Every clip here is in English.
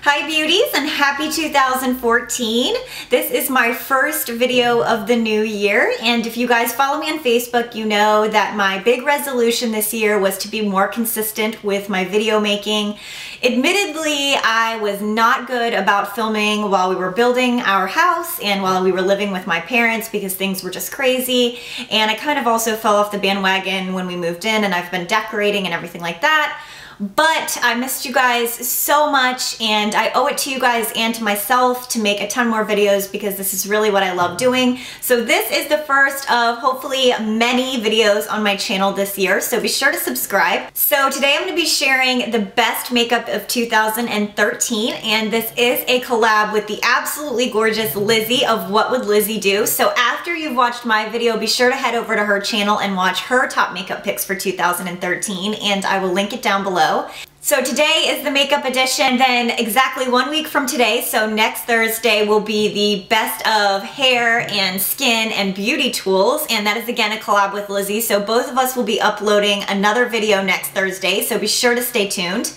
Hi beauties and happy 2014. This is my first video of the new year, and if you guys follow me on Facebook, you know that my big resolution this year was to be more consistent with my video making. Admittedly, I was not good about filming while we were building our house and while we were living with my parents because things were just crazy, and I kind of also fell off the bandwagon when we moved in, and I've been decorating and everything like that. But I missed you guys so much, and I owe it to you guys and to myself to make a ton more videos because this is really what I love doing. So this is the first of hopefully many videos on my channel this year, so be sure to subscribe. So today I'm going to be sharing the best makeup of 2013, and this is a collab with the absolutely gorgeous Lizzie of What Would Lizzie Do. So after you've watched my video, be sure to head over to her channel and watch her top makeup picks for 2013, and I will link it down below. So today is the makeup edition, then exactly 1 week from today, so next Thursday, will be the best of hair and skin and beauty tools, and that is again a collab with Lizzie, so both of us will be uploading another video next Thursday, so be sure to stay tuned.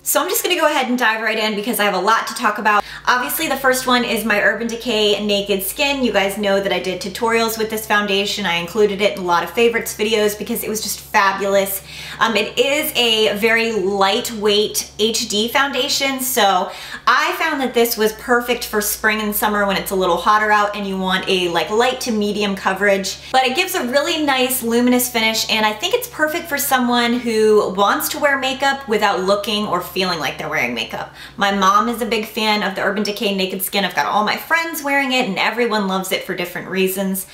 So I'm just going to go ahead and dive right in because I have a lot to talk about. Obviously the first one is my Urban Decay Naked Skin. You guys know that I did tutorials with this foundation. I included it in a lot of favorites videos because it was just fabulous. It is a very lightweight HD foundation, so I found that this was perfect for spring and summer when it's a little hotter out and you want a light to medium coverage. But it gives a really nice luminous finish, and I think it's perfect for someone who wants to wear makeup without looking or feeling like they're wearing makeup. My mom is a big fan of the Urban Decay Naked Skin. I've got all my friends wearing it and everyone loves it for different reasons.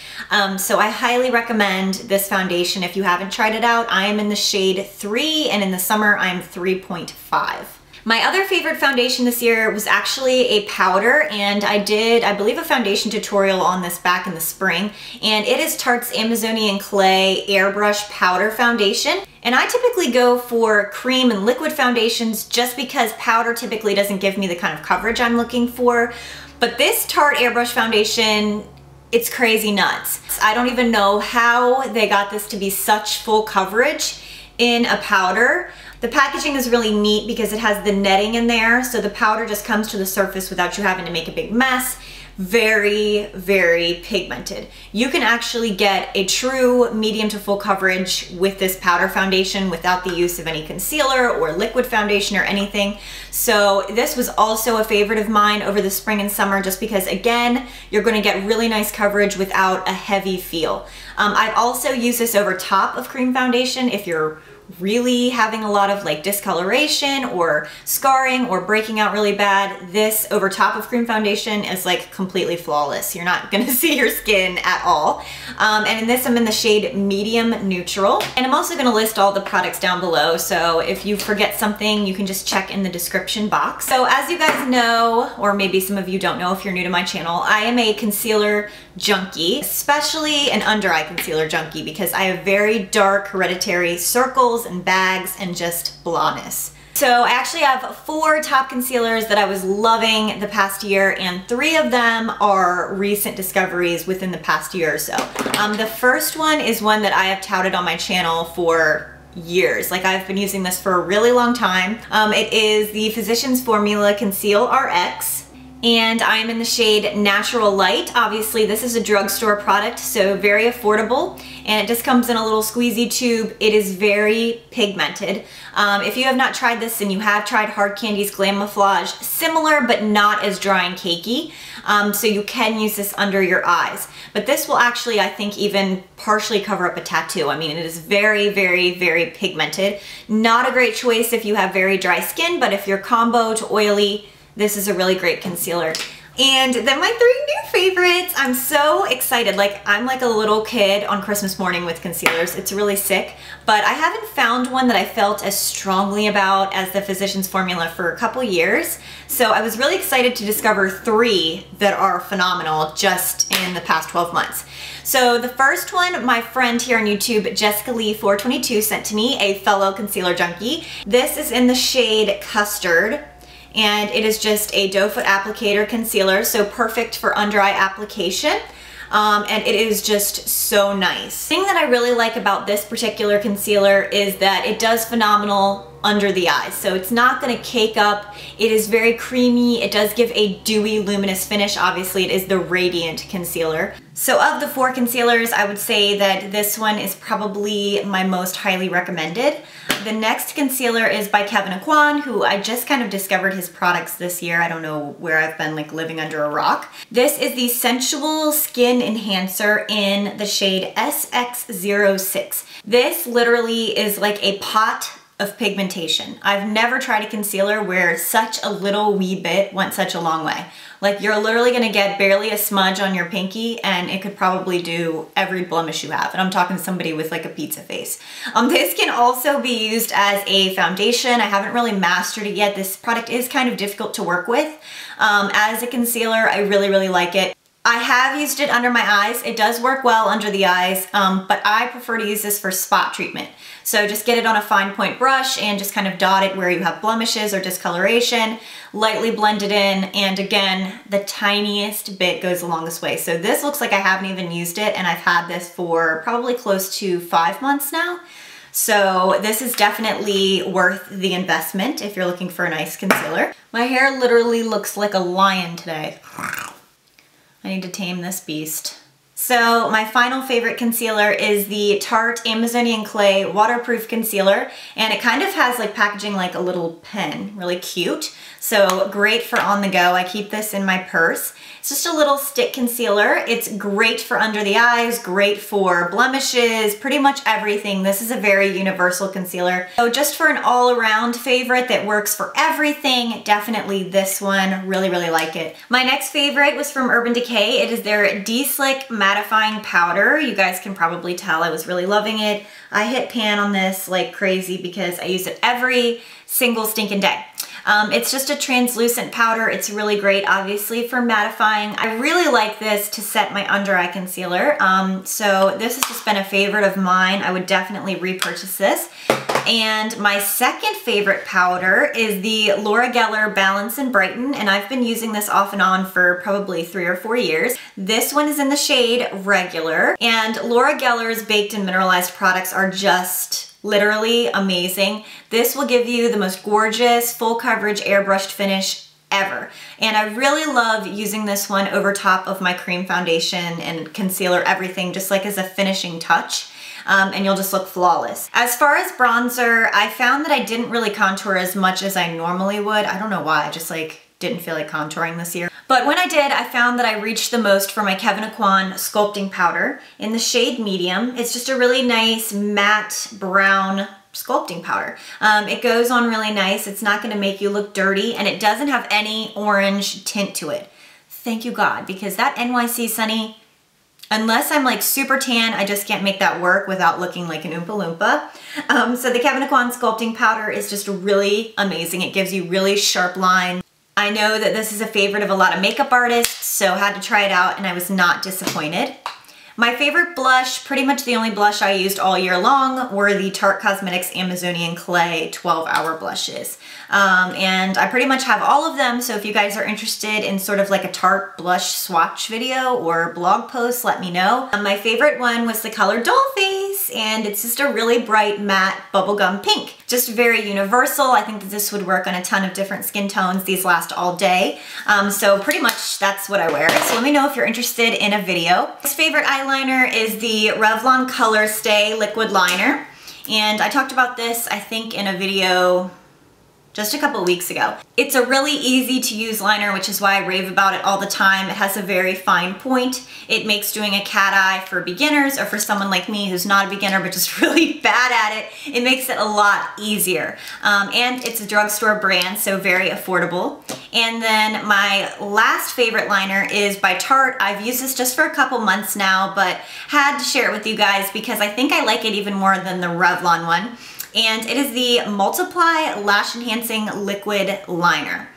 So I highly recommend this foundation if you haven't tried it out. I am in the shade 3 and in the summer I'm 3.5. My other favorite foundation this year was actually a powder, and I did, I believe, a foundation tutorial on this back in the spring, and it is Tarte's Amazonian Clay Airbrush Powder Foundation. And I typically go for cream and liquid foundations just because powder typically doesn't give me the kind of coverage I'm looking for. But this Tarte Airbrush Foundation, it's crazy nuts. I don't even know how they got this to be such full coverage in a powder. The packaging is really neat because it has the netting in there, so the powder just comes to the surface without you having to make a big mess. Very, very pigmented. You can actually get a true medium to full coverage with this powder foundation without the use of any concealer or liquid foundation or anything. So this was also a favorite of mine over the spring and summer just because, again, you're going to get really nice coverage without a heavy feel. I've also used this over top of cream foundation if you're really having a lot of discoloration or scarring or breaking out really bad. This over top of cream foundation is completely flawless. You're not gonna see your skin at all. And in this I'm in the shade medium neutral, and I'm also gonna list all the products down below, so if you forget something you can just check in the description box. So as you guys know, or maybe some of you don't know if you're new to my channel, I am a concealer junkie, especially an under eye concealer junkie because I have very dark hereditary circles and bags and just blondness. So I actually have 4 top concealers that I was loving the past year, and 3 of them are recent discoveries within the past year or so. The first one is one that I have touted on my channel for years. I've been using this for a really long time. It is the Physicians Formula Conceal RX. And I'm in the shade Natural Light. Obviously this is a drugstore product, so very affordable, and it just comes in a little squeezy tube. It is very pigmented. If you have not tried this and you have tried Hard Candy's Glamouflage, similar but not as dry and cakey, so you can use this under your eyes. But this will actually, I think, even partially cover up a tattoo. I mean, it is very, very, very pigmented. Not a great choice if you have very dry skin, but if you're combo to oily, this is a really great concealer. And then my 3 new favorites. I'm so excited. I'm like a little kid on Christmas morning with concealers. It's really sick, but I haven't found one that I felt as strongly about as the Physicians Formula for a couple years. So I was really excited to discover 3 that are phenomenal just in the past 12 months. So the first one, my friend here on YouTube, Jessica Lee 422, sent to me, a fellow concealer junkie. This is in the shade Custard, and it is just a doe foot applicator concealer, so perfect for under eye application. and it is just so nice. The thing that I really like about this particular concealer is that it does phenomenal under the eyes. So it's not gonna cake up. It is very creamy. It does give a dewy, luminous finish. Obviously, it is the Radiant Concealer. So of the 4 concealers, I would say that this one is probably my most highly recommended. The next concealer is by Kevyn, who I just kind of discovered his products this year. I don't know where I've been like living under a rock. This is the Sensual Skin Enhancer in the shade SX06. This literally is like a pot of pigmentation. I've never tried a concealer where such a little wee bit went such a long way. Like you're literally gonna get barely a smudge on your pinky and it could probably do every blemish you have. And I'm talking to somebody with like a pizza face. This can also be used as a foundation. I haven't really mastered it yet. This product is kind of difficult to work with. As a concealer, I really like it. I have used it under my eyes. It does work well under the eyes, but I prefer to use this for spot treatment. So just get it on a fine point brush and just kind of dot it where you have blemishes or discoloration, lightly blend it in, and again, the tiniest bit goes the longest way. So this looks like I haven't even used it, and I've had this for probably close to 5 months now. So this is definitely worth the investment if you're looking for a nice concealer. My hair literally looks like a lion today. I need to tame this beast. So my final favorite concealer is the Tarte Amazonian Clay Waterproof Concealer, and it kind of has like packaging like a little pen, really cute. So great for on the go. I keep this in my purse. It's just a little stick concealer. It's great for under the eyes, great for blemishes, pretty much everything. This is a very universal concealer. So just for an all-around favorite that works for everything, definitely this one. Really like it. My next favorite was from Urban Decay. It is their De-Slick Mattifying Powder. You guys can probably tell I was really loving it. I hit pan on this like crazy because I use it every single stinking day. It's just a translucent powder. It's really great, obviously, for mattifying. I really like this to set my under eye concealer. So this has just been a favorite of mine. I would definitely repurchase this. And my second favorite powder is the Laura Geller Balance and Brighten, and I've been using this off and on for probably 3 or 4 years. This one is in the shade Regular, and Laura Geller's baked and mineralized products are just literally amazing. This will give you the most gorgeous, full coverage airbrushed finish ever. And I really love using this one over top of my cream foundation and concealer, everything, just like as a finishing touch. And you'll just look flawless. As far as bronzer, I found that I didn't really contour as much as I normally would. I don't know why, I just like didn't feel like contouring this year. But when I did, I found that I reached the most for my Kevyn Sculpting Powder in the shade Medium. It's just a really nice matte brown sculpting powder. It goes on really nice. It's not gonna make you look dirty, and it doesn't have any orange tint to it. Thank you God, because that NYC Sunny, unless I'm like super tan, I just can't make that work without looking like an Oompa Loompa. So the Kevyn Sculpting Powder is just really amazing. It gives you really sharp lines. I know that this is a favorite of a lot of makeup artists, so had to try it out and I was not disappointed. My favorite blush, pretty much the only blush I used all year long, were the Tarte Cosmetics Amazonian Clay 12-Hour Blushes. And I pretty much have all of them, so if you guys are interested in sort of like a Tarte blush swatch video or blog post, let me know. My favorite one was the color Dollface, and it's just a really bright matte bubblegum pink. Just very universal. I think that this would work on a ton of different skin tones. These last all day. So pretty much that's what I wear. So let me know if you're interested in a video. My favorite eyeliner is the Revlon Colorstay Liquid Liner. And I talked about this, I think, in a video just a couple weeks ago. It's a really easy to use liner, which is why I rave about it all the time. It has a very fine point. It makes doing a cat eye for beginners, or for someone like me who's not a beginner but just really bad at it, it makes it a lot easier. And it's a drugstore brand, so very affordable. And then my last favorite liner is by Tarte. I've used this just for a couple months now, but had to share it with you guys because I think I like it even more than the Revlon one. And it is the MultiplEYE Lash Enhancing Liquid Liner.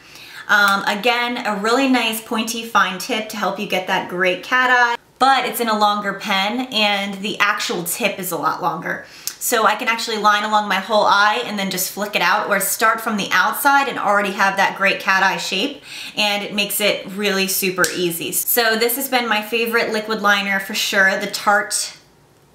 Again, a really nice pointy fine tip to help you get that great cat eye, but it's in a longer pen and the actual tip is a lot longer. so I can actually line along my whole eye and then just flick it out, or start from the outside and already have that great cat eye shape, and it makes it really super easy. So this has been my favorite liquid liner for sure, the Tarte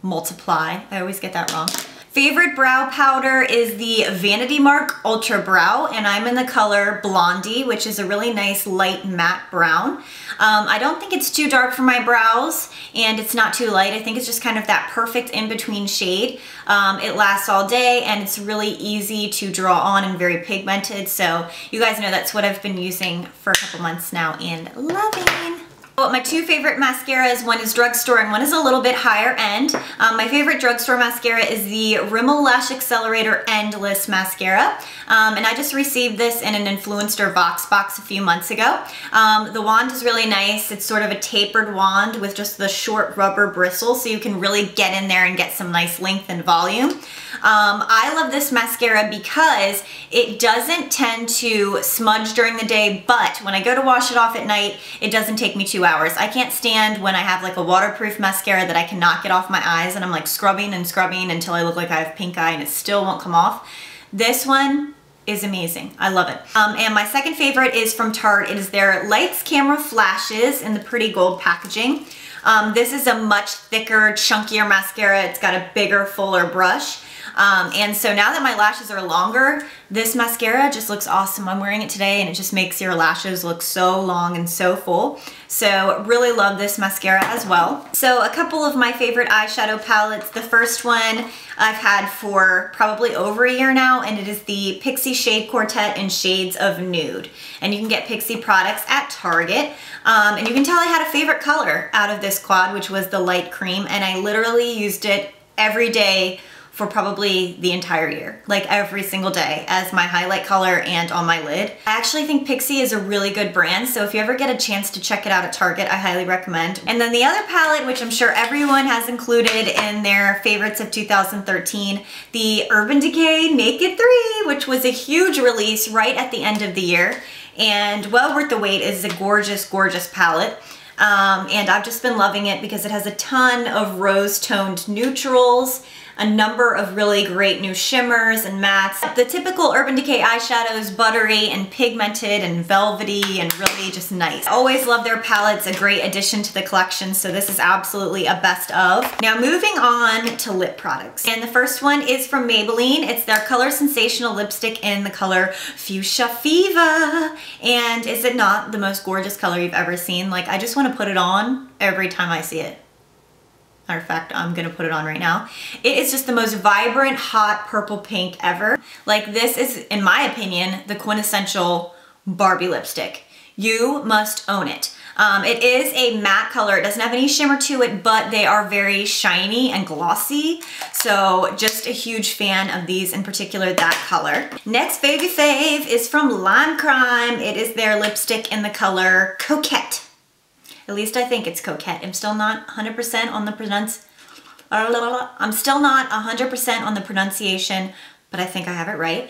MultiplEYE. I always get that wrong. Favorite brow powder is the Vanity Mark Ultra Brow, and I'm in the color Blondie, which is a really nice light matte brown. I don't think it's too dark for my brows, and it's not too light. I think it's just kind of that perfect in-between shade. It lasts all day, and it's really easy to draw on and very pigmented, so you guys know that's what I've been using for a couple months now and loving. My two favorite mascaras, one is Drugstore and one is a little bit higher end. My favorite Drugstore mascara is the Rimmel Lash Accelerator Endless Mascara. And I just received this in an Influencer Vox box a few months ago. The wand is really nice. It's sort of a tapered wand with just the short rubber bristles, so you can really get in there and get some nice length and volume. I love this mascara because it doesn't tend to smudge during the day, but when I go to wash it off at night, it doesn't take me 2 hours. I can't stand when I have like a waterproof mascara that I cannot get off my eyes and I'm like scrubbing and scrubbing until I look like I have pink eye and it still won't come off. This one is amazing. I love it. And my second favorite is from Tarte. It is their Lights Camera Flashes in the pretty gold packaging. This is a much thicker, chunkier mascara. It's got a bigger, fuller brush. And so now that my lashes are longer, this mascara just looks awesome. I'm wearing it today and it just makes your lashes look so long and so full. So really love this mascara as well. So a couple of my favorite eyeshadow palettes. The first one I've had for probably over a year now, and it is the Pixie Shade Quartet in shades of Nude. And you can get Pixie products at Target. And you can tell I had a favorite color out of this quad, which was the light cream, and I literally used it every day for probably the entire year, like every single day as my highlight color and on my lid. I actually think Pixie is a really good brand, so if you ever get a chance to check it out at Target, I highly recommend. And then the other palette, which I'm sure everyone has included in their favorites of 2013, the Urban Decay Naked 3, which was a huge release right at the end of the year, and well worth the wait. It is a gorgeous, gorgeous palette. And I've just been loving it because it has a ton of rose-toned neutrals, a number of really great new shimmers and mattes. The typical Urban Decay eyeshadows, buttery and pigmented and velvety and really just nice. I always love their palettes, a great addition to the collection, so this is absolutely a best of. Now moving on to lip products. And the first one is from Maybelline. It's their Color Sensational lipstick in the color Fuchsia Fever. And is it not the most gorgeous color you've ever seen? Like, I just want to put it on every time I see it. Matter of fact, I'm gonna put it on right now. It is just the most vibrant, hot purple pink ever. Like, this is, in my opinion, the quintessential Barbie lipstick. You must own it. It is a matte color. It doesn't have any shimmer to it, but they are very shiny and glossy. So just a huge fan of these, in particular that color. Next favy fave is from Lime Crime. It is their lipstick in the color Coquette. At least I think it's Coquette. I'm still not 100% on the pronunciation, but I think I have it right.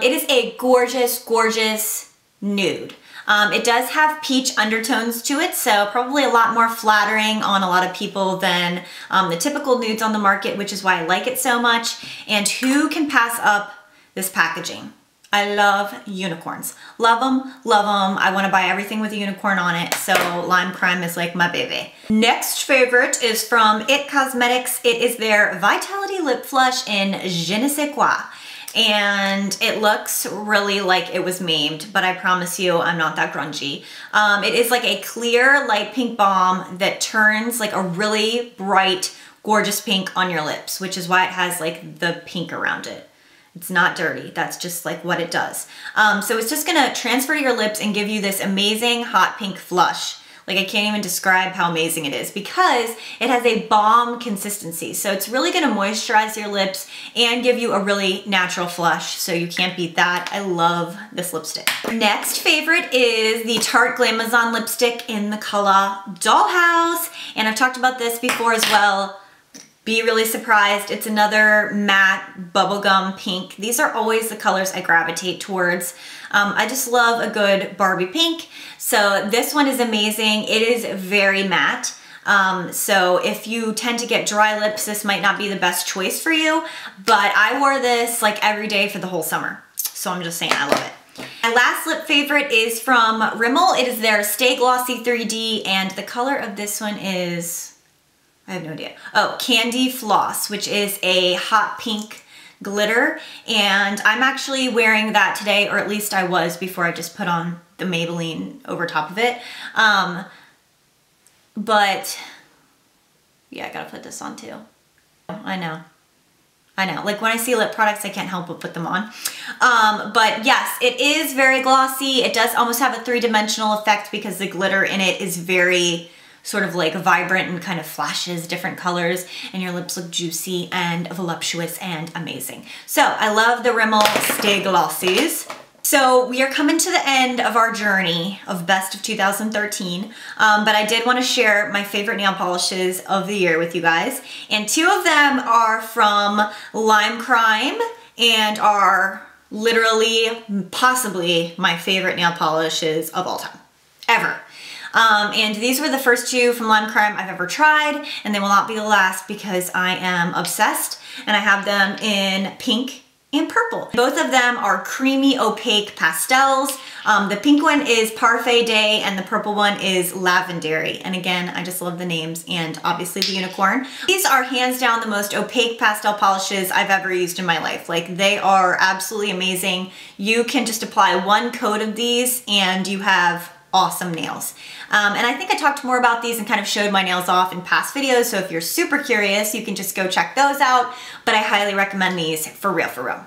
It is a gorgeous, gorgeous nude. It does have peach undertones to it, so probably a lot more flattering on a lot of people than the typical nudes on the market, which is why I like it so much. And who can pass up this packaging? I love unicorns. Love them, love them. I want to buy everything with a unicorn on it, so Lime Crime is like my baby. Next favorite is from IT Cosmetics. It is their Vitality Lip Flush in Je ne sais quoi. And it looks really like it was maimed, but I promise you I'm not that grungy. It is like a clear light pink balm that turns like a really bright, gorgeous pink on your lips, which is why it has like the pink around it. It's not dirty. That's just like what it does. So it's just gonna transfer to your lips and give you this amazing hot pink flush. Like, I can't even describe how amazing it is because it has a balm consistency. So it's really gonna moisturize your lips and give you a really natural flush. So you can't beat that. I love this lipstick. Next favorite is the Tarte Glamazon lipstick in the color Dollhouse. And I've talked about this before as well. Be really surprised. It's another matte bubblegum pink. These are always the colors I gravitate towards. I just love a good Barbie pink. So this one is amazing. It is very matte. So if you tend to get dry lips, this might not be the best choice for you, but I wore this like every day for the whole summer. So I'm just saying, I love it. My last lip favorite is from Rimmel. It is their Stay Glossy 3D, and the color of this one is, I have no idea. Oh, Candy Floss, which is a hot pink glitter, and I'm actually wearing that today, or at least I was before I just put on the Maybelline over top of it. But yeah, I gotta put this on too. I know. Like when I see lip products, I can't help but put them on. But yes, it is very glossy. It does almost have a three-dimensional effect because the glitter in it is very sort of like vibrant and kind of flashes different colors, and your lips look juicy and voluptuous and amazing. So I love the Rimmel Stay Glossies. So we are coming to the end of our journey of best of 2013, but I did want to share my favorite nail polishes of the year with you guys. And two of them are from Lime Crime and are literally possibly my favorite nail polishes of all time, ever. And these were the first two from Lime Crime I've ever tried, and they will not be the last because I am obsessed, and I have them in pink and purple. Both of them are creamy opaque pastels. The pink one is Parfait Day and the purple one is Lavendairy. And again, I just love the names and obviously the unicorn. These are hands down the most opaque pastel polishes I've ever used in my life. Like, they are absolutely amazing. You can just apply one coat of these and you have awesome nails. And I think I talked more about these and kind of showed my nails off in past videos, so if you're super curious, you can just go check those out, but I highly recommend these for real, for real.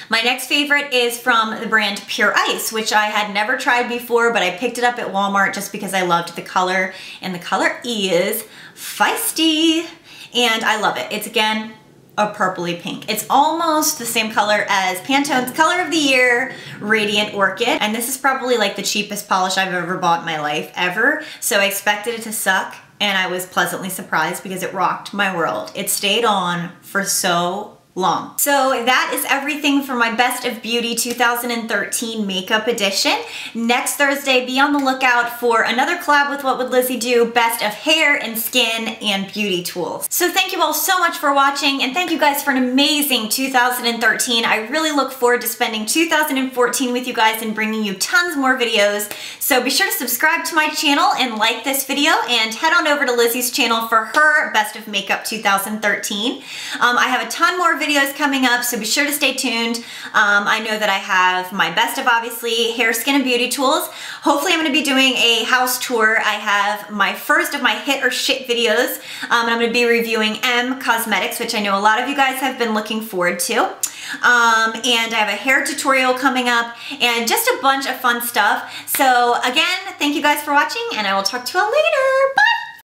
My next favorite is from the brand Pure Ice, which I had never tried before, but I picked it up at Walmart just because I loved the color, and the color is Feisty, and I love it. It's, again, a purpley pink. It's almost the same color as Pantone's Color of the Year Radiant Orchid, and this is probably like the cheapest polish I've ever bought in my life ever, so I expected it to suck, and I was pleasantly surprised because it rocked my world. It stayed on for so long. So that is everything for my Best of Beauty 2013 makeup edition. Next Thursday, be on the lookout for another collab with What Would Lizzie Do, Best of Hair and Skin and Beauty Tools. So thank you all so much for watching, and thank you guys for an amazing 2013. I really look forward to spending 2014 with you guys and bringing you tons more videos. So be sure to subscribe to my channel and like this video, and head on over to Lizzie's channel for her Best of Makeup 2013. I have a ton more videos coming up, so be sure to stay tuned. I know that I have my best of, obviously, hair, skin, and beauty tools. Hopefully I'm going to be doing a house tour. I have my first of my hit or shit videos, and I'm going to be reviewing M Cosmetics, which I know a lot of you guys have been looking forward to. And I have a hair tutorial coming up and just a bunch of fun stuff. So again, thank you guys for watching, and I will talk to you all later. Bye!